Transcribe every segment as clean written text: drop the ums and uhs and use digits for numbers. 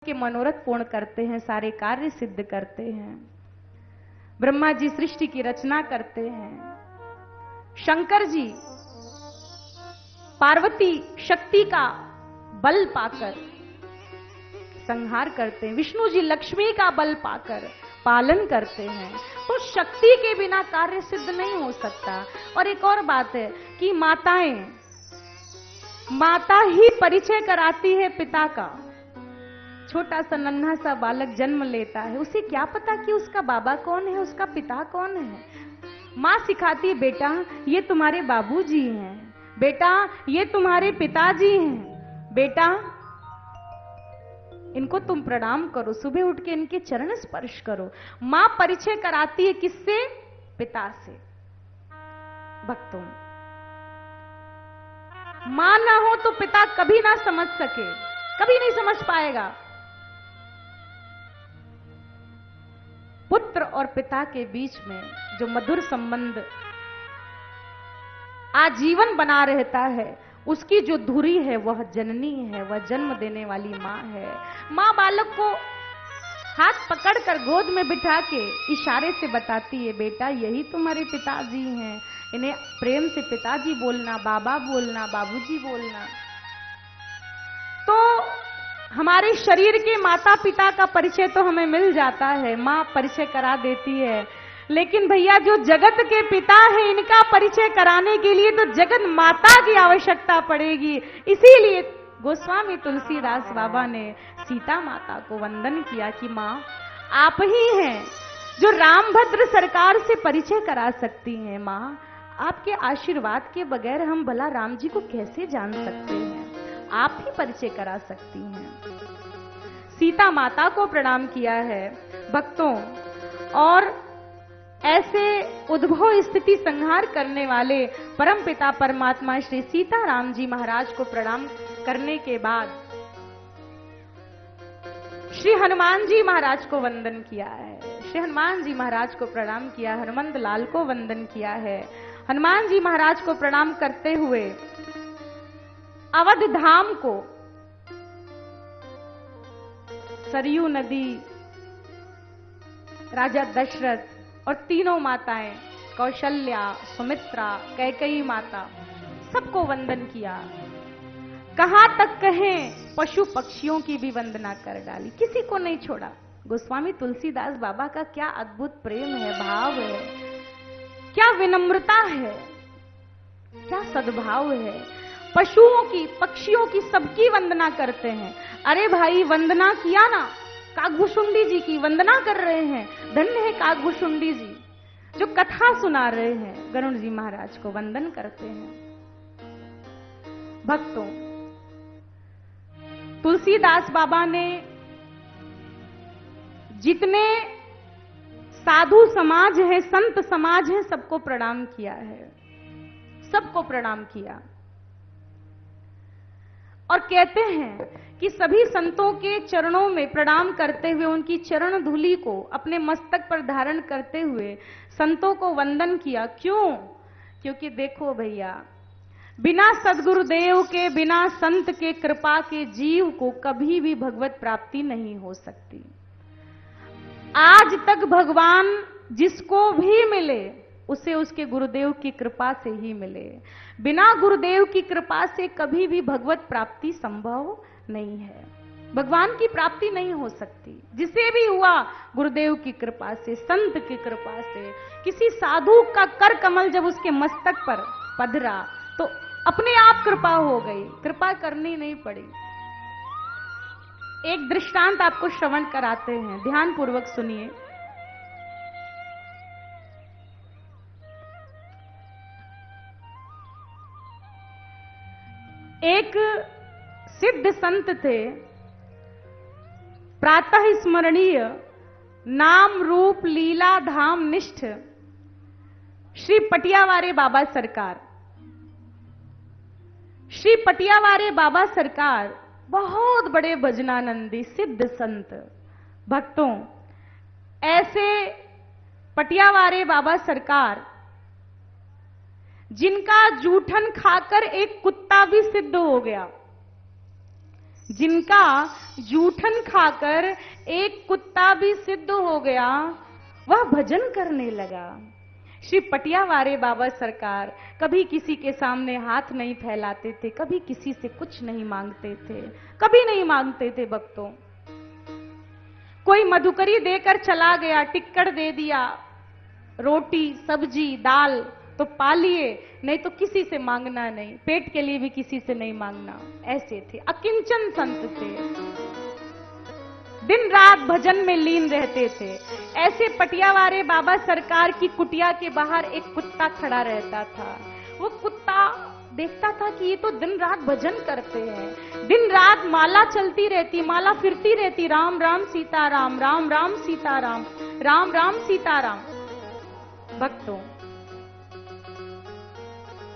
सबके मनोरथ पूर्ण करते हैं, सारे कार्य सिद्ध करते हैं। ब्रह्मा जी सृष्टि की रचना करते हैं, शंकर जी पार्वती शक्ति का बल पाकर संहार करते हैं, विष्णु जी लक्ष्मी का बल पाकर पालन करते हैं। तो शक्ति के बिना कार्य सिद्ध नहीं हो सकता। और एक और बात है कि माता ही परिचय कराती है पिता का। छोटा सा नन्हा सा बालक जन्म लेता है, उसे क्या पता कि उसका बाबा कौन है, उसका पिता कौन है। माँ सिखाती है, बेटा ये तुम्हारे बाबूजी हैं, बेटा ये तुम्हारे पिताजी हैं, बेटा इनको तुम प्रणाम करो, सुबह उठ के इनके चरण स्पर्श करो। मां परिचय कराती है किससे? पिता से। भक्तों, मां ना हो तो पिता कभी ना समझ सके, कभी नहीं समझ पाएगा। पुत्र और पिता के बीच में जो मधुर संबंध आजीवन बना रहता है, उसकी जो धुरी है वह जननी है, वह जन्म देने वाली मां है। मां बालक को हाथ पकड़कर गोद में बिठा के इशारे से बताती है, बेटा यही तुम्हारे पिताजी हैं, इन्हें प्रेम से पिताजी बोलना, बाबा बोलना, बाबूजी बोलना। तो हमारे शरीर के माता पिता का परिचय तो हमें मिल जाता है, मां परिचय करा देती है, लेकिन भैया जो जगत के पिता हैं, इनका परिचय कराने के लिए तो जगत माता की आवश्यकता पड़ेगी। इसीलिए गोस्वामी तुलसीदास बाबा ने सीता माता को वंदन किया कि मां आप ही हैं जो रामभद्र सरकार से परिचय करा सकती हैं। मां आपके आशीर्वाद के बगैर हम भला राम जी को कैसे जान सकते हैं, आप ही परिचय करा सकती हैं। सीता माता को प्रणाम किया है भक्तों। और ऐसे उद्भव स्थिति संहार करने वाले परमपिता परमात्मा श्री सीताराम जी महाराज को प्रणाम करने के बाद श्री हनुमान जी महाराज को वंदन किया है। श्री हनुमान जी महाराज को प्रणाम किया, हनुमंत लाल को वंदन किया है। हनुमान जी महाराज को प्रणाम करते हुए अवध धाम को, सरयू नदी, राजा दशरथ और तीनों माताएं, कौशल्या, सुमित्रा, कैकेयी माता, सबको वंदन किया। कहां तक कहें, पशु पक्षियों की भी वंदना कर डाली, किसी को नहीं छोड़ा। गोस्वामी तुलसीदास बाबा का क्या अद्भुत प्रेम है, भाव है, क्या विनम्रता है, क्या सद्भाव है। पशुओं की, पक्षियों की, सबकी वंदना करते हैं। अरे भाई वंदना किया ना, काकभूषुंडी जी की वंदना कर रहे हैं। धन्य है काकभूषुंडी जी जो कथा सुना रहे हैं, गरुड़ जी महाराज को वंदन करते हैं। भक्तों, तुलसीदास बाबा ने जितने साधु समाज है, संत समाज है, सबको प्रणाम किया है, सबको प्रणाम किया। और कहते हैं कि सभी संतों के चरणों में प्रणाम करते हुए, उनकी चरण धूलि को अपने मस्तक पर धारण करते हुए संतों को वंदन किया। क्यों? क्योंकि देखो भैया, बिना सद्गुरुदेव के, बिना संत के कृपा के जीव को कभी भी भगवत प्राप्ति नहीं हो सकती। आज तक भगवान जिसको भी मिले उसे उसके गुरुदेव की कृपा से ही मिले। बिना गुरुदेव की कृपा से कभी भी भगवत प्राप्ति संभव नहीं है, भगवान की प्राप्ति नहीं हो सकती। जिसे भी हुआ गुरुदेव की कृपा से, संत की कृपा से। किसी साधु का कर कमल जब उसके मस्तक पर पधरा तो अपने आप कृपा हो गई, कृपा करनी नहीं पड़ी। एक दृष्टांत आपको श्रवण कराते हैं, ध्यान पूर्वक सुनिए। एक सिद्ध संत थे, प्रातः स्मरणीय, नाम रूप लीला धाम निष्ठ श्री पटियावारे बाबा सरकार। श्री पटियावारे बाबा सरकार बहुत बड़े भजनानंदी सिद्ध संत। भक्तों, ऐसे पटियावारे बाबा सरकार जिनका जूठन खाकर एक कुत्ता भी सिद्ध हो गया, जिनका जूठन खाकर एक कुत्ता भी सिद्ध हो गया, वह भजन करने लगा। श्री पटियावारे बाबा सरकार कभी किसी के सामने हाथ नहीं फैलाते थे, कभी किसी से कुछ नहीं मांगते थे, कभी नहीं मांगते थे भक्तों। कोई मधुकरी देकर चला गया, टिक्कड़ दे दिया, रोटी सब्जी दाल तो पा लिए, नहीं तो किसी से मांगना नहीं, पेट के लिए भी किसी से नहीं मांगना। ऐसे थे, अकिंचन संत थे, दिन रात भजन में लीन रहते थे। ऐसे पटियावारे बाबा सरकार की कुटिया के बाहर एक कुत्ता खड़ा रहता था। वो कुत्ता देखता था कि ये तो दिन रात भजन करते हैं, दिन रात माला चलती रहती, माला फिरती रहती, राम राम सीताराम, राम राम सीताराम, राम राम सीताराम। भक्तों,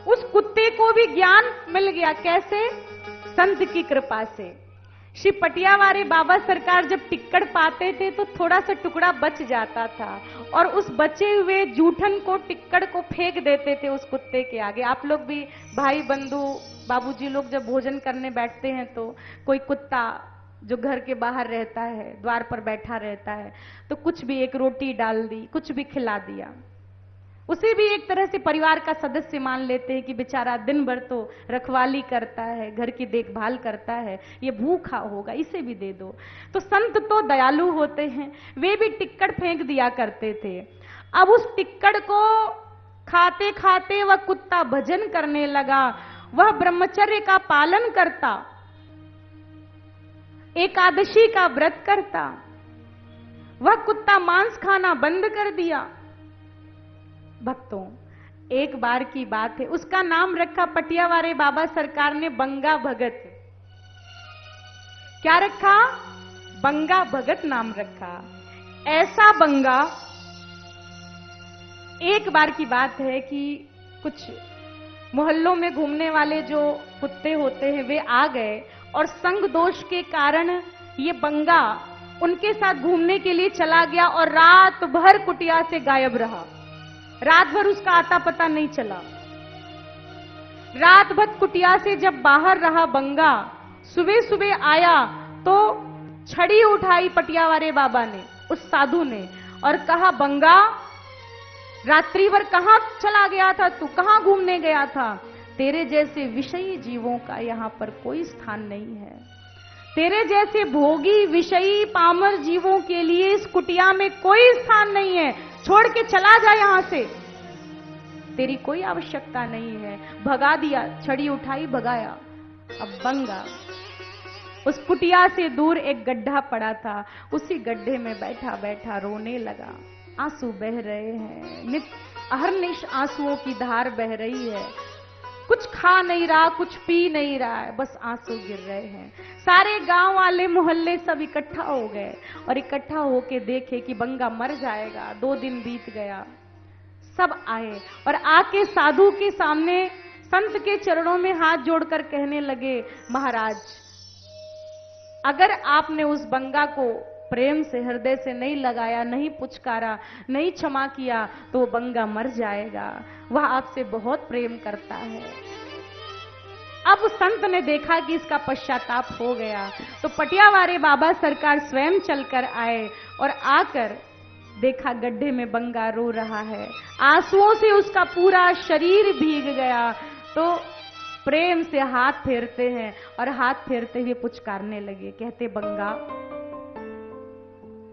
उस कुत्ते को भी ज्ञान मिल गया। कैसे? संत की कृपा से। श्री पटियावारे बाबा सरकार जब टिक्कड़ पाते थे तो थोड़ा सा टुकड़ा बच जाता था और उस बचे हुए जूठन को, टिक्कड़ को फेंक देते थे उस कुत्ते के आगे। आप लोग भी भाई बंधु बाबूजी लोग जब भोजन करने बैठते हैं तो कोई कुत्ता जो घर के बाहर रहता है, द्वार पर बैठा रहता है, तो कुछ भी एक रोटी डाल दी, कुछ भी खिला दिया, उसे भी एक तरह से परिवार का सदस्य मान लेते हैं कि बेचारा दिन भर तो रखवाली करता है, घर की देखभाल करता है, ये भूखा होगा, इसे भी दे दो। तो संत तो दयालु होते हैं, वे भी टिक्कड़ फेंक दिया करते थे। अब उस टिक्कड़ को खाते खाते वह कुत्ता भजन करने लगा। वह ब्रह्मचर्य का पालन करता, एकादशी का व्रत करता। वह कुत्ता मांस खाना बंद कर दिया। भक्तों, एक बार की बात है, उसका नाम रखा पटियावारे बाबा सरकार ने बंगा भगत। क्या रखा? बंगा भगत नाम रखा। ऐसा बंगा, एक बार की बात है कि कुछ मोहल्लों में घूमने वाले जो कुत्ते होते हैं वे आ गए और संग दोष के कारण ये बंगा उनके साथ घूमने के लिए चला गया और रात भर कुटिया से गायब रहा। रात भर उसका आता पता नहीं चला। रात भर कुटिया से जब बाहर रहा बंगा, सुबह सुबह आया तो छड़ी उठाई पटियावारे बाबा ने, उस साधु ने, और कहा, बंगा रात्रि भर कहां चला गया था तू, कहां घूमने गया था? तेरे जैसे विषयी जीवों का यहां पर कोई स्थान नहीं है। तेरे जैसे भोगी विषयी पामर जीवों के लिए इस कुटिया में कोई स्थान नहीं है, छोड़ के चला जा यहां से, तेरी कोई आवश्यकता नहीं है। भगा दिया, छड़ी उठाई, भगाया। अब बंगा उस कुटिया से दूर एक गड्ढा पड़ा था, उसी गड्ढे में बैठा बैठा रोने लगा। आंसू बह रहे हैं, अहर्निश आंसुओं की धार बह रही है। कुछ खा नहीं रहा, कुछ पी नहीं रहा है, बस आंसू गिर रहे हैं। सारे गांव वाले मोहल्ले सब इकट्ठा हो गए और इकट्ठा होके देखे कि बंगा मर जाएगा। 2 दिन बीत गया। सब आए और आके साधु के सामने संत के चरणों में हाथ जोड़कर कहने लगे, महाराज अगर आपने उस बंगा को प्रेम से, हृदय से नहीं लगाया, नहीं पुचकारा, नहीं क्षमा किया तो वो बंगा मर जाएगा। वह आपसे बहुत प्रेम करता है। अब संत ने देखा कि इसका पश्चाताप हो गया तो पटियावारे बाबा सरकार स्वयं चलकर आए और आकर देखा गड्ढे में बंगा रो रहा है, आंसुओं से उसका पूरा शरीर भीग गया। तो प्रेम से हाथ फेरते हैं और हाथ फेरते हुए पुचकारने लगे, कहते, बंगा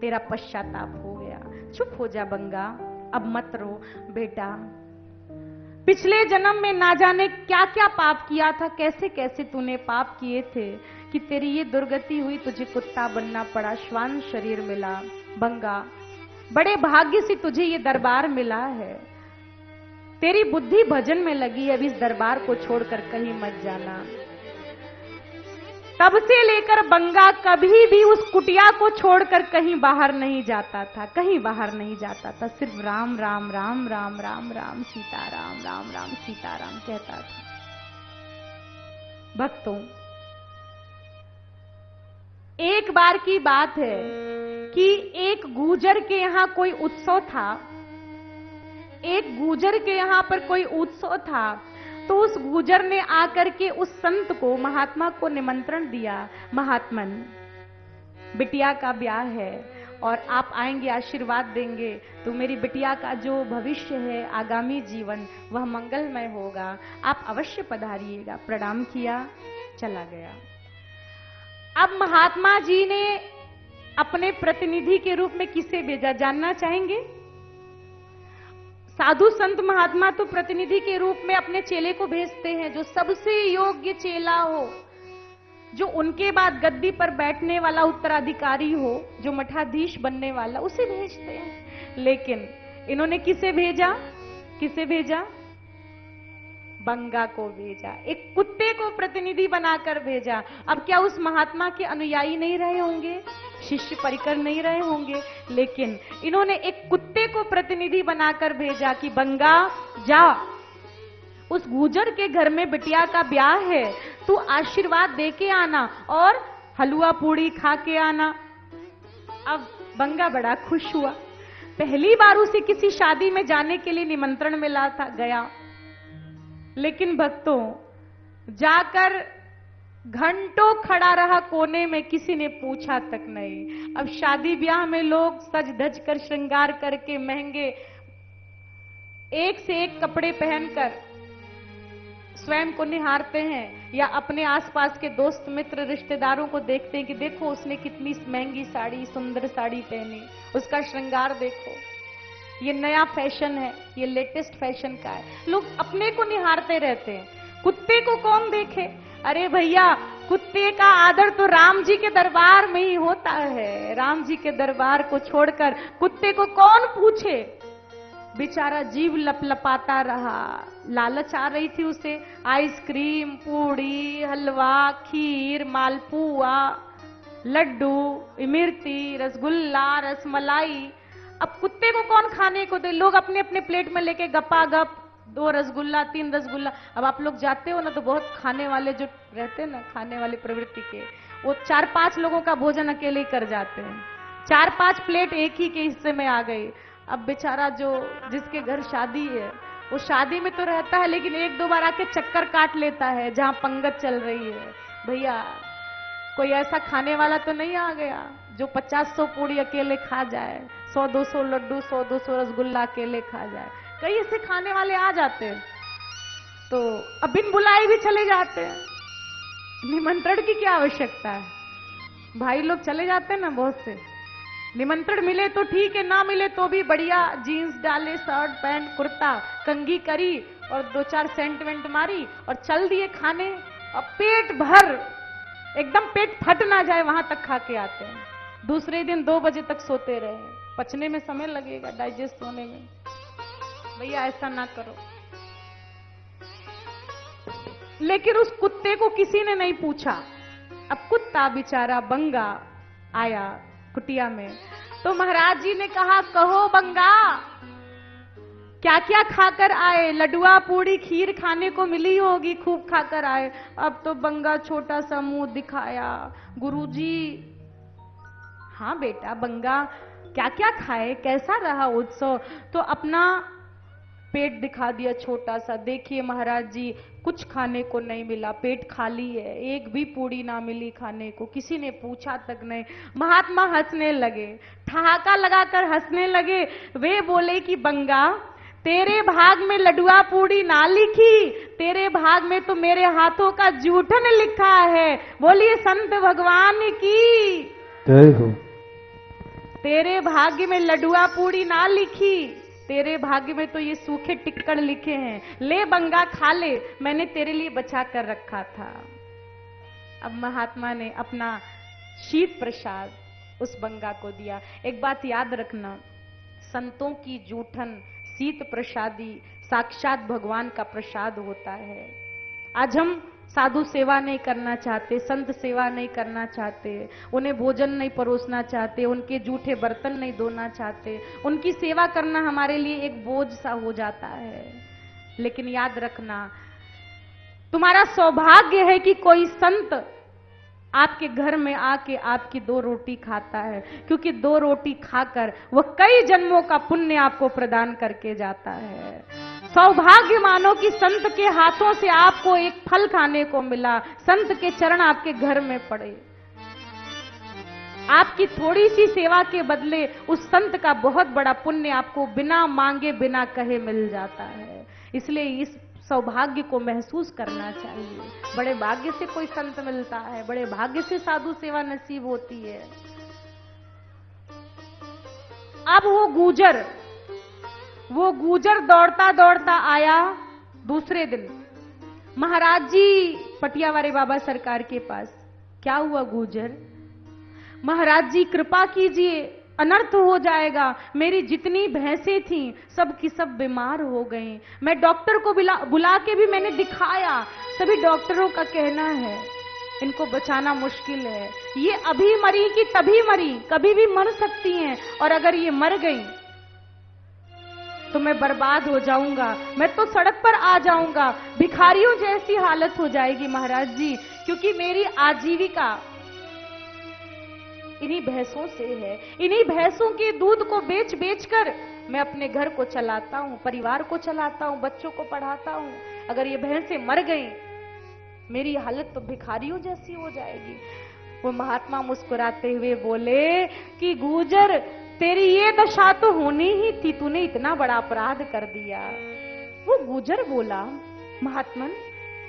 तेरा पश्चाताप हो गया, चुप हो जा बंगा, अब मत रो बेटा। पिछले जन्म में ना जाने क्या क्या पाप किया था, कैसे कैसे तूने पाप किए थे कि तेरी ये दुर्गति हुई, तुझे कुत्ता बनना पड़ा, श्वान शरीर मिला। बंगा बड़े भाग्य से तुझे ये दरबार मिला है, तेरी बुद्धि भजन में लगी है, अब इस दरबार को छोड़कर कहीं मत जाना। तब से लेकर बंगा कभी भी उस कुटिया को छोड़कर कहीं बाहर नहीं जाता था, कहीं बाहर नहीं जाता था, सिर्फ राम राम राम राम राम राम सीताराम, राम राम सीताराम कहता था। भक्तों, एक बार की बात है कि एक गुर्जर के यहां कोई उत्सव था, एक गुर्जर के यहां पर कोई उत्सव था, तो उस गुजर ने आकर के उस संत को, महात्मा को निमंत्रण दिया, महात्मन बिटिया का ब्याह है और आप आएंगे, आशीर्वाद देंगे तो मेरी बिटिया का जो भविष्य है, आगामी जीवन, वह मंगलमय होगा, आप अवश्य पधारिएगा। प्रणाम किया, चला गया। अब महात्मा जी ने अपने प्रतिनिधि के रूप में किसे भेजा, जानना चाहेंगे? साधु संत महात्मा तो प्रतिनिधि के रूप में अपने चेले को भेजते हैं, जो सबसे योग्य चेला हो, जो उनके बाद गद्दी पर बैठने वाला उत्तराधिकारी हो, जो मठाधीश बनने वाला, उसे भेजते हैं। लेकिन इन्होंने किसे भेजा? किसे भेजा? बंगा को भेजा, एक कुत्ते को प्रतिनिधि बनाकर भेजा। अब क्या उस महात्मा के अनुयायी नहीं रहे होंगे, शिष्य परिकर नहीं रहे होंगे, लेकिन इन्होंने एक कुत्ते को प्रतिनिधि बनाकर भेजा कि बंगा जा, उस गुजर के घर में बिटिया का ब्याह है, तू आशीर्वाद दे के आना और हलवा पूड़ी खा के आना। अब बंगा बड़ा खुश हुआ, पहली बार उसे किसी शादी में जाने के लिए निमंत्रण मिला था, गया। लेकिन भक्तों, जाकर घंटों खड़ा रहा कोने में, किसी ने पूछा तक नहीं। अब शादी ब्याह में लोग सज धज कर, श्रृंगार करके, महंगे एक से एक कपड़े पहनकर स्वयं को निहारते हैं, या अपने आसपास के दोस्त मित्र रिश्तेदारों को देखते हैं कि देखो उसने कितनी महंगी साड़ी, सुंदर साड़ी पहनी, उसका श्रृंगार देखो, ये नया फैशन है, ये लेटेस्ट फैशन का है। लोग अपने को निहारते रहते हैं, कुत्ते को कौन देखे? अरे भैया, कुत्ते का आदर तो राम जी के दरबार में ही होता है। राम जी के दरबार को छोड़कर कुत्ते को कौन पूछे? बेचारा जीव लपलपाता रहा, लालच आ रही थी उसे, आइसक्रीम, पूड़ी, हलवा, खीर, मालपुआ, लड्डू, इमरती, रसगुल्ला, रसमलाई। अब कुत्ते को कौन खाने को दे? लोग अपने अपने प्लेट में लेके गपा गप 2 रसगुल्ला, 3 रसगुल्ला। अब आप लोग जाते हो ना तो बहुत खाने वाले जो रहते हैं ना, खाने वाले प्रवृत्ति के, वो 4-5 लोगों का भोजन अकेले ही कर जाते हैं। 4-5 प्लेट एक ही के हिस्से में आ गई। अब बेचारा जो जिसके घर शादी है, वो शादी में तो रहता है, लेकिन 1-2 बार आके चक्कर काट लेता है जहां पंगत चल रही है। भैया, कोई ऐसा खाने वाला तो नहीं आ गया जो 50-100 पूड़ी अकेले खा जाए, 100-200 लड्डू, 100-200 रसगुल्ला अकेले खा जाए। कई ऐसे खाने वाले आ जाते हैं, तो अब बिन बुलाए भी चले जाते हैं। निमंत्रण की क्या आवश्यकता है? भाई लोग चले जाते हैं ना बहुत से, निमंत्रण मिले तो ठीक है, ना मिले तो भी बढ़िया जीन्स डाले, शर्ट पैंट कुर्ता, कंघी करी और 2-4 सेंट वेंट मारी और चल दिए खाने, और पेट भर, एकदम पेट फट ना जाए वहां तक खा के आते हैं। दूसरे दिन 2 बजे तक सोते रहे, पचने में समय लगेगा, डाइजेस्ट होने में। भैया ऐसा ना करो। लेकिन उस कुत्ते को किसी ने नहीं पूछा। अब कुत्ता बेचारा बंगा आया कुटिया में, तो महाराज जी ने कहा, कहो बंगा, क्या क्या खाकर आए? लडुआ, पूड़ी, खीर खाने को मिली होगी, खूब खाकर आए। अब तो बंगा छोटा सा मुंह दिखाया, गुरुजी। हाँ बेटा बंगा, क्या क्या खाए, कैसा रहा उत्सव? तो अपना पेट दिखा दिया छोटा सा। देखिए महाराज जी, कुछ खाने को नहीं मिला, पेट खाली है, एक भी पूड़ी ना मिली खाने को, किसी ने पूछा तक नहीं। महात्मा हंसने लगे, ठहाका लगाकर हंसने लगे। वे बोले कि बंगा, तेरे भाग में लडुआ पूड़ी ना लिखी, तेरे भाग में तो मेरे हाथों का जूठन लिखा है। बोलिए संत भगवान की जय हो। तेरे भाग्य में लडुआ पूड़ी ना लिखी, तेरे भाग्य में तो ये सूखे टिक्कड़ लिखे हैं। ले बंगा खा ले, मैंने तेरे लिए बचा कर रखा था। अब महात्मा ने अपना शीत प्रसाद उस बंगा को दिया। एक बात याद रखना, संतों की जूठन, शीत प्रसादी साक्षात भगवान का प्रसाद होता है। आज हम साधु सेवा नहीं करना चाहते, संत सेवा नहीं करना चाहते, उन्हें भोजन नहीं परोसना चाहते, उनके जूठे बर्तन नहीं धोना चाहते, उनकी सेवा करना हमारे लिए एक बोझ सा हो जाता है। लेकिन याद रखना, तुम्हारा सौभाग्य है कि कोई संत आपके घर में आके आपकी 2 रोटी खाता है, क्योंकि 2 रोटी खाकर वह कई जन्मों का पुण्य आपको प्रदान करके जाता है। सौभाग्य मानो कि संत के हाथों से आपको एक फल खाने को मिला, संत के चरण आपके घर में पड़े। आपकी थोड़ी सी सेवा के बदले उस संत का बहुत बड़ा पुण्य आपको बिना मांगे बिना कहे मिल जाता है। इसलिए इस सौभाग्य को महसूस करना चाहिए। बड़े भाग्य से कोई संत मिलता है, बड़े भाग्य से साधु सेवा नसीब होती है। अब वो गुजर दौड़ता दौड़ता आया दूसरे दिन महाराज जी पटियावारे बाबा सरकार के पास। क्या हुआ गुजर? महाराज जी कृपा कीजिए, अनर्थ हो जाएगा, मेरी जितनी भैंसें थीं सब की सब बीमार हो गईं। मैं डॉक्टर को बुला के भी मैंने दिखाया, सभी डॉक्टरों का कहना है इनको बचाना मुश्किल है। ये अभी मरी कि तभी मरी, कभी भी मर सकती हैं, और अगर ये मर गई तो मैं बर्बाद हो जाऊंगा, मैं तो सड़क पर आ जाऊंगा, भिखारियों जैसी हालत हो जाएगी महाराज जी, क्योंकि मेरी आजीविका इन्हीं भैंसों से है। इन्हीं भैंसों के दूध को बेच बेच कर मैं अपने घर को चलाता हूं, परिवार को चलाता हूं, बच्चों को पढ़ाता हूं। अगर ये भैंसें मर गई मेरी हालत तो भिखारियों जैसी हो जाएगी। वो महात्मा मुस्कुराते हुए बोले कि गुजर तेरी ये दशा तो होनी ही थी, तूने इतना बड़ा अपराध कर दिया। वो गुजर बोला महात्मन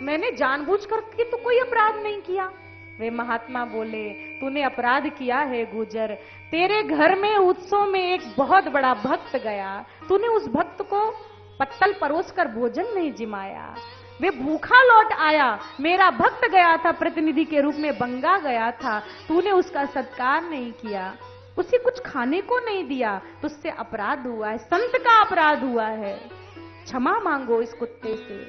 मैंने जानबूझकर के तो कोई अपराध नहीं किया। वे महात्मा बोले तूने अपराध किया है गुजर, तेरे घर में उत्सव में एक बहुत बड़ा भक्त गया, तूने उस भक्त को पत्तल परोसकर भोजन नहीं जिमाया, वे भूखा लौट आया, मेरा भक्त गया था प्रतिनिधि के रूप में बंगा गया था, तूने उसका सत्कार नहीं किया, उसे कुछ खाने को नहीं दिया, तुझसे अपराध हुआ है, संत का अपराध हुआ है, क्षमा मांगो इस कुत्ते से।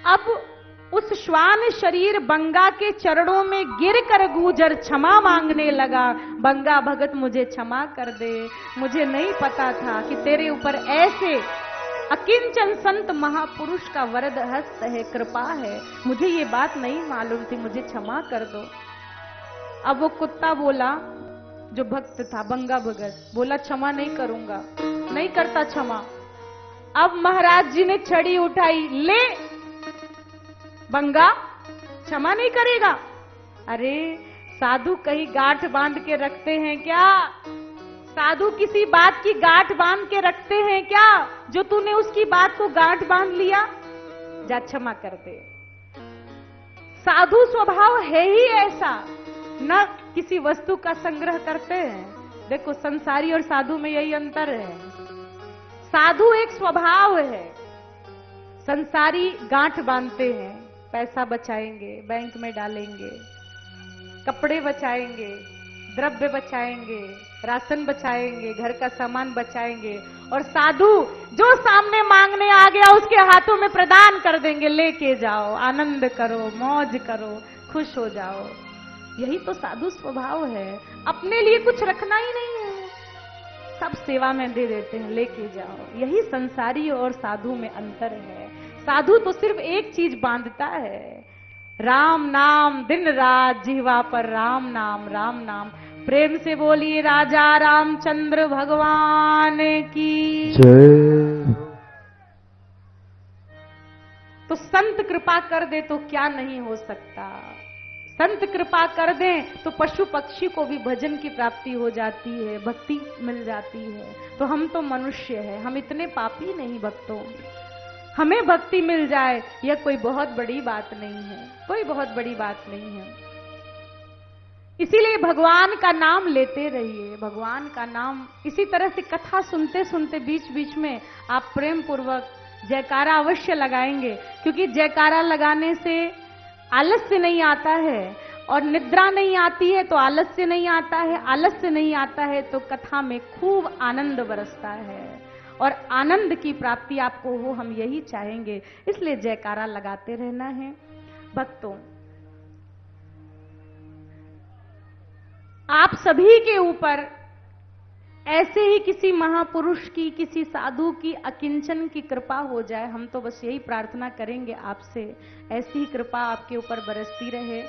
अब उस श्वान शरीर बंगा के चरणों में गिरकर गुजर क्षमा मांगने लगा, बंगा भगत मुझे क्षमा कर दे, मुझे नहीं पता था कि तेरे ऊपर ऐसे अकिंचन संत महापुरुष का वरद हस्त है, कृपा है, मुझे ये बात नहीं मालूम थी, मुझे क्षमा कर दो। अब वो कुत्ता बोला, जो भक्त था बंगा भगत बोला क्षमा नहीं करूंगा, नहीं करता क्षमा। अब महाराज जी ने छड़ी उठाई, ले बंगा क्षमा नहीं करेगा? अरे साधु कहीं गांठ बांध के रखते हैं क्या? साधु किसी बात की गांठ बांध के रखते हैं क्या? जो तूने उसकी बात को गांठ बांध लिया, जा क्षमा कर दे। साधु स्वभाव है ही ऐसा, न किसी वस्तु का संग्रह करते हैं। देखो संसारी और साधु में यही अंतर है। साधु एक स्वभाव है, संसारी गांठ बांधते हैं, पैसा बचाएंगे, बैंक में डालेंगे, कपड़े बचाएंगे, द्रव्य बचाएंगे, राशन बचाएंगे, घर का सामान बचाएंगे, और साधु जो सामने मांगने आ गया उसके हाथों में प्रदान कर देंगे, लेके जाओ, आनंद करो, मौज करो, खुश हो जाओ। यही तो साधु स्वभाव है, अपने लिए कुछ रखना ही नहीं है, सब सेवा में दे देते हैं, लेके जाओ। यही संसारी और साधु में अंतर है। साधु तो सिर्फ एक चीज बांधता है, राम नाम, दिन रात जिह्वा पर राम नाम, राम नाम। प्रेम से बोलिए राजा रामचंद्र भगवान की जय। तो संत कृपा कर दे तो क्या नहीं हो सकता, संत कृपा कर दें तो पशु पक्षी को भी भजन की प्राप्ति हो जाती है, भक्ति मिल जाती है। तो हम तो मनुष्य हैं, हम इतने पापी नहीं भक्तों, हमें भक्ति मिल जाए यह कोई बहुत बड़ी बात नहीं है, कोई बहुत बड़ी बात नहीं है। इसीलिए भगवान का नाम लेते रहिए, भगवान का नाम। इसी तरह से कथा सुनते सुनते बीच बीच में आप प्रेम पूर्वक जयकारा अवश्य लगाएंगे, क्योंकि जयकारा लगाने से आलस्य नहीं आता है, और निद्रा नहीं आती है तो आलस्य नहीं आता है, आलस्य नहीं आता है तो कथा में खूब आनंद बरसता है, और आनंद की प्राप्ति आपको हो, हम यही चाहेंगे। इसलिए जयकारा लगाते रहना है। भक्तों, आप सभी के ऊपर ऐसे ही किसी महापुरुष की, किसी साधु की, अकिंचन की कृपा हो जाए, हम तो बस यही प्रार्थना करेंगे आपसे, ऐसी ही कृपा आपके ऊपर बरसती रहे।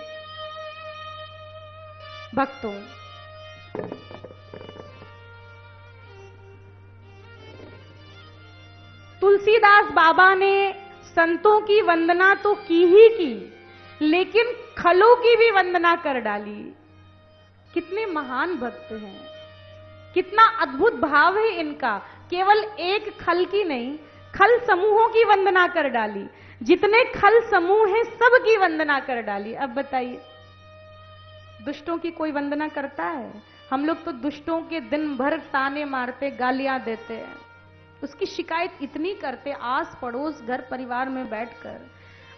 भक्तों, तुलसीदास बाबा ने संतों की वंदना तो की ही की, लेकिन खलों की भी वंदना कर डाली। कितने महान भक्त हैं, कितना अद्भुत भाव है इनका। केवल एक खल की नहीं, खल समूहों की वंदना कर डाली। जितने खल समूह हैं सबकी वंदना कर डाली। अब बताइए, दुष्टों की कोई वंदना करता है? हम लोग तो दुष्टों के दिन भर ताने मारते, गालियां देते हैं, उसकी शिकायत इतनी करते, आस पड़ोस घर परिवार में बैठकर।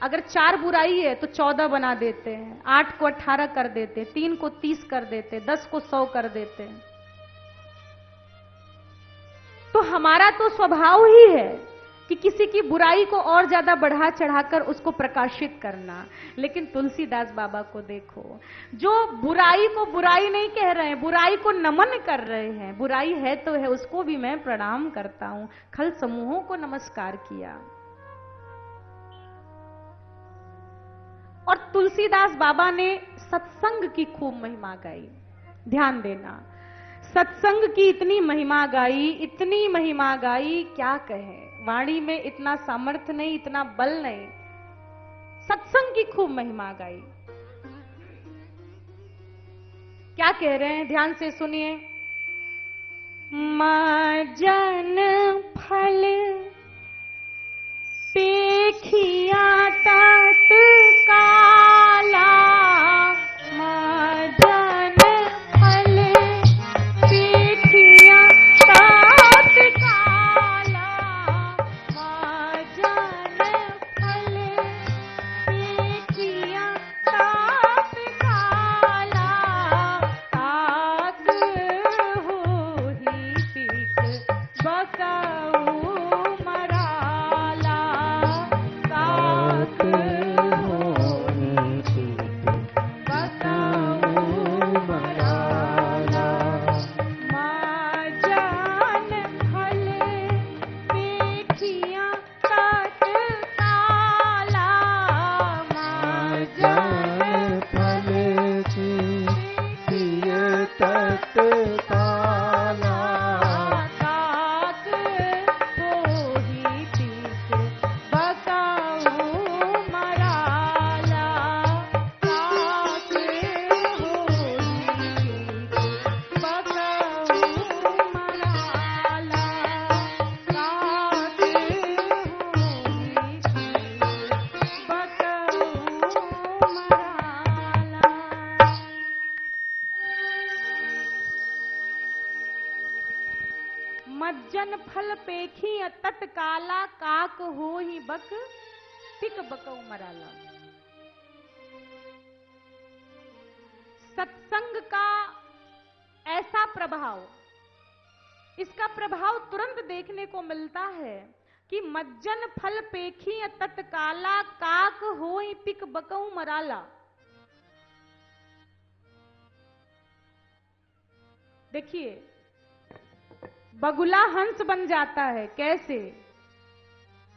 अगर 4 बुराई है तो 14 बना देते हैं, 8 को 18 कर देते, 3 को 30 कर देते, 10 को 100 कर देते हैं। तो हमारा तो स्वभाव ही है कि किसी की बुराई को और ज्यादा बढ़ा चढ़ाकर उसको प्रकाशित करना। लेकिन तुलसीदास बाबा को देखो, जो बुराई को बुराई नहीं कह रहे हैं, बुराई को नमन कर रहे हैं। बुराई है तो है, उसको भी मैं प्रणाम करता हूं। खल समूहों को नमस्कार किया। और तुलसीदास बाबा ने सत्संग की खूब महिमा गाई। ध्यान देना, सत्संग की इतनी महिमा गाई, इतनी महिमा गाई, क्या कहें। वाणी में इतना सामर्थ्य नहीं, इतना बल नहीं, सत्संग की खूब महिमा गाई। क्या कह रहे हैं, ध्यान से सुनिए। मजन फल पेखिया तत्काला, मजन फल पेखिया तत्काला, मजन फल पेखिया तत्काला, तात होहि पिक बसऊ मराला, तात होहि पिक बसऊ मराला, मजन फल पेखिया तत्काला, मजन फल पेखिय तत्काला, तात होहि पिक बसऊ मराला, तात होहि पिक बसऊ मराला, तात होहि पिक बसऊ मराला। मज्जन फल पेखी तत्काला, काक हो ही बक पिक बकऊ मराला। सत्संग का ऐसा प्रभाव, इसका प्रभाव तुरंत देखने को मिलता है कि मज्जन फल पेखी तत्काला, काक हो ही पिक बकऊ मराला। देखिए, बगुला हंस बन जाता है। कैसे?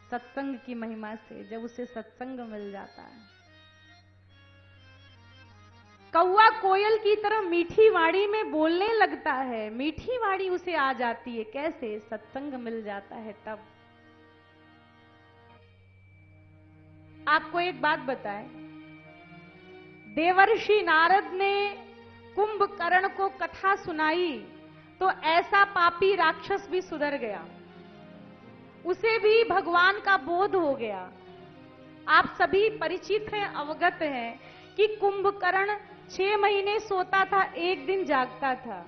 सत्संग की महिमा से, जब उसे सत्संग मिल जाता है। कौवा कोयल की तरह मीठी वाणी में बोलने लगता है, मीठी वाणी उसे आ जाती है। कैसे? सत्संग मिल जाता है तब। आपको एक बात बताएं, देवर्षि नारद ने कुंभकर्ण को कथा सुनाई तो ऐसा पापी राक्षस भी सुधर गया, उसे भी भगवान का बोध हो गया। आप सभी परिचित हैं, अवगत हैं कि कुंभकर्ण 6 महीने सोता था, एक दिन जागता था।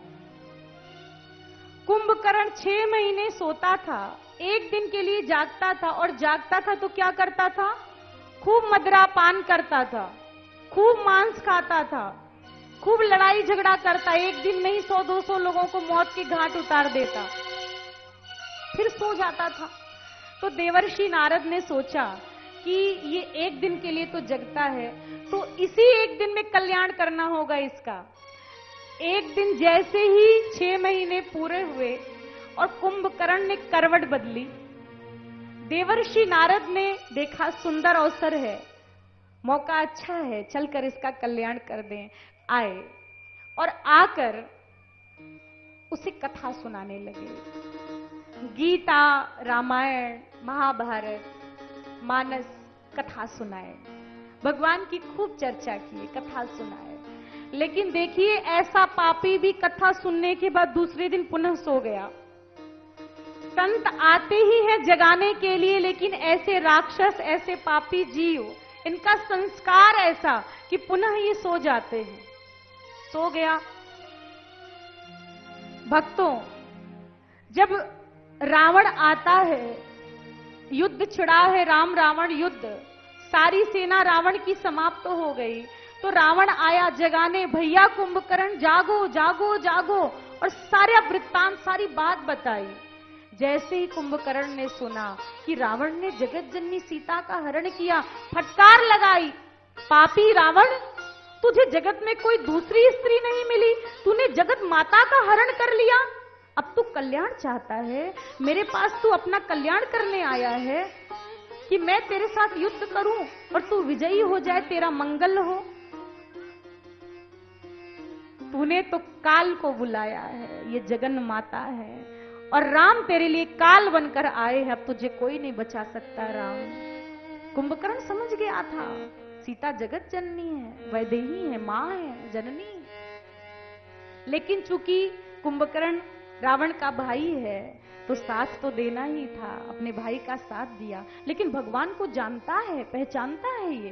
कुंभकर्ण 6 महीने सोता था, एक दिन के लिए जागता था, और जागता था तो क्या करता था? खूब मदिरा पान करता था, खूब मांस खाता था, खूब लड़ाई झगड़ा करता। एक दिन नहीं 100-200 लोगों को मौत की घाट उतार देता, फिर सो जाता था। तो देवर्षि नारद ने सोचा कि ये एक दिन के लिए तो जगता है, तो इसी एक दिन में कल्याण करना होगा इसका। एक दिन जैसे ही 6 महीने पूरे हुए और कुंभकर्ण ने करवट बदली, देवर्षि नारद ने देखा सुंदर अवसर है, मौका अच्छा है, चलकर इसका कल्याण कर दें। आए और आकर उसे कथा सुनाने लगे। गीता, रामायण, महाभारत, मानस कथा सुनाए, भगवान की खूब चर्चा की, कथा सुनाए। लेकिन देखिए ऐसा पापी भी कथा सुनने के बाद दूसरे दिन पुनः सो गया। संत आते ही है जगाने के लिए, लेकिन ऐसे राक्षस, ऐसे पापी जीव, इनका संस्कार ऐसा कि पुनः ये सो जाते हैं। सो गया। भक्तों, जब रावण आता है, युद्ध छिड़ा है, राम रावण युद्ध, सारी सेना रावण की समाप्त हो गई, तो रावण आया जगाने, भैया कुंभकर्ण जागो जागो जागो, और सारा वृत्तांत, सारी बात बताई। जैसे ही कुंभकर्ण ने सुना कि रावण ने जगत जननी सीता का हरण किया, फटकार लगाई, पापी रावण, तुझे जगत में कोई दूसरी स्त्री नहीं मिली, तूने जगत माता का हरण कर लिया, अब तू कल्याण चाहता है, मेरे पास तू अपना कल्याण करने आया है कि मैं तेरे साथ युद्ध करूं और तू विजयी हो जाए, तेरा मंगल हो। तूने तो काल को बुलाया है, ये जगन माता है, और राम तेरे लिए काल बनकर आए हैं, अब तुझे कोई नहीं बचा सकता। राम, कुंभकर्ण समझ गया था सीता जगत जननी है, वैदेही है, मां है, जननी। लेकिन चूंकि कुंभकर्ण रावण का भाई है तो साथ तो देना ही था, अपने भाई का साथ दिया। लेकिन भगवान को जानता है, पहचानता है ये।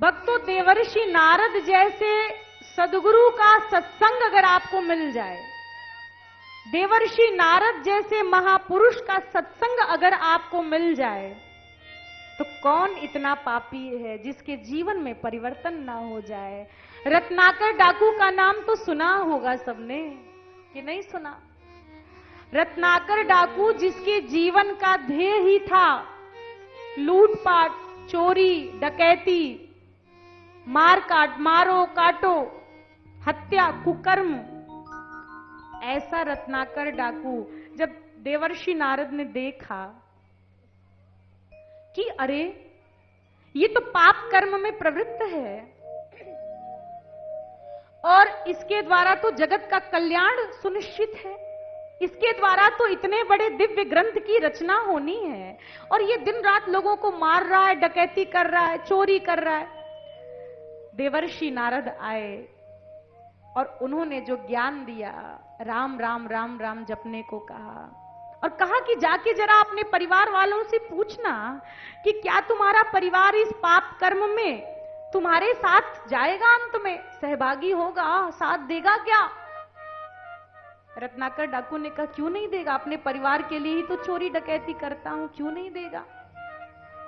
भक्तों, देवर्षि नारद जैसे सदगुरु का सत्संग अगर आपको मिल जाए, देवर्षि नारद जैसे महापुरुष का सत्संग अगर आपको मिल जाए, तो कौन इतना पापी है जिसके जीवन में परिवर्तन ना हो जाए। रत्नाकर डाकू का नाम तो सुना होगा सबने, कि नहीं सुना? रत्नाकर डाकू, जिसके जीवन का ध्येय ही था लूटपाट, चोरी, डकैती, मार काट, मारो काटो, हत्या, कुकर्म, ऐसा रत्नाकर डाकू जब देवर्षि नारद ने देखा कि अरे ये तो पाप कर्म में प्रवृत्त है और इसके द्वारा तो जगत का कल्याण सुनिश्चित है, इसके द्वारा तो इतने बड़े दिव्य ग्रंथ की रचना होनी है, और ये दिन रात लोगों को मार रहा है, डकैती कर रहा है, चोरी कर रहा है। देवर्षि नारद आए और उन्होंने जो ज्ञान दिया, राम राम राम राम जपने को कहा, और कहा कि जाके जरा अपने परिवार वालों से पूछना कि क्या तुम्हारा परिवार इस पाप कर्म में तुम्हारे साथ जाएगा, अंत में सहभागी होगा, साथ देगा क्या? रत्नाकर डाकू ने कहा क्यों नहीं देगा, अपने परिवार के लिए ही तो चोरी डकैती करता हूं, क्यों नहीं देगा।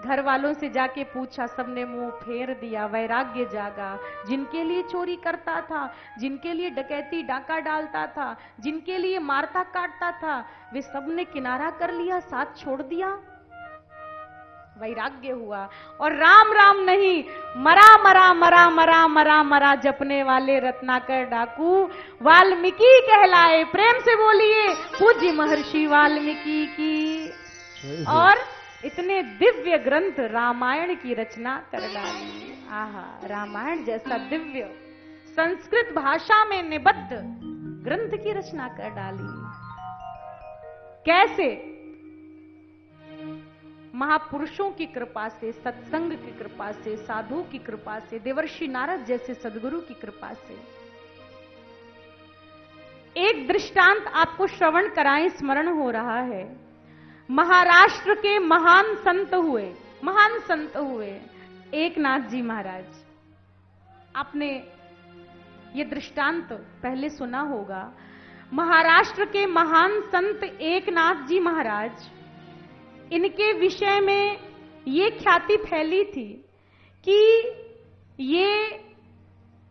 घर वालों से जाके पूछा, सबने मुंह फेर दिया, वैराग्य जागा। जिनके लिए चोरी करता था, जिनके लिए डकैती डाका डालता था, जिनके लिए मारता काटता था, वे सबने किनारा कर लिया, साथ छोड़ दिया, वैराग्य हुआ। और राम राम नहीं, मरा मरा मरा मरा मरा मरा जपने वाले रत्नाकर डाकू वाल्मीकि कहलाए। प्रेम से बोलिए पूज्य महर्षि वाल्मीकि की। और इतने दिव्य ग्रंथ रामायण की रचना कर डाली। आहा, रामायण जैसा दिव्य संस्कृत भाषा में निबद्ध ग्रंथ की रचना कर डाली। कैसे? महापुरुषों की कृपा से, सत्संग की कृपा से, साधु की कृपा से, देवर्षि नारद जैसे सदगुरु की कृपा से। एक दृष्टांत आपको श्रवण कराएं, स्मरण हो रहा है। महाराष्ट्र के महान संत हुए एकनाथ जी महाराज। आपने ये दृष्टांत पहले सुना होगा। महाराष्ट्र के महान संत एकनाथ जी महाराज, इनके विषय में ये ख्याति फैली थी कि ये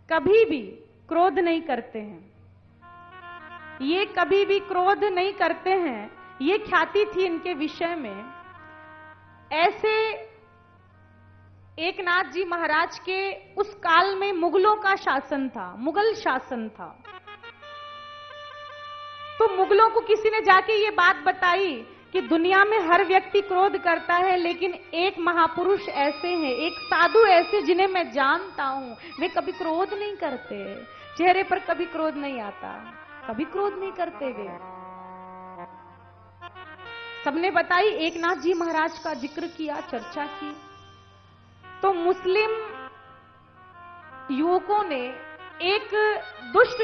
कभी भी क्रोध नहीं करते हैं, ये कभी भी क्रोध नहीं करते हैं, ये ख्याति थी इनके विषय में। ऐसे एकनाथ जी महाराज के उस काल में मुगलों का शासन था, मुगल शासन था। तो मुगलों को किसी ने जाके ये बात बताई कि दुनिया में हर व्यक्ति क्रोध करता है, लेकिन एक महापुरुष ऐसे हैं, एक साधु ऐसे जिन्हें मैं जानता हूं, वे कभी क्रोध नहीं करते, चेहरे पर कभी क्रोध नहीं आता, कभी क्रोध नहीं करते वे। सबने बताई, एकनाथ जी महाराज का जिक्र किया, चर्चा की, तो मुस्लिम युवकों ने एक दुष्ट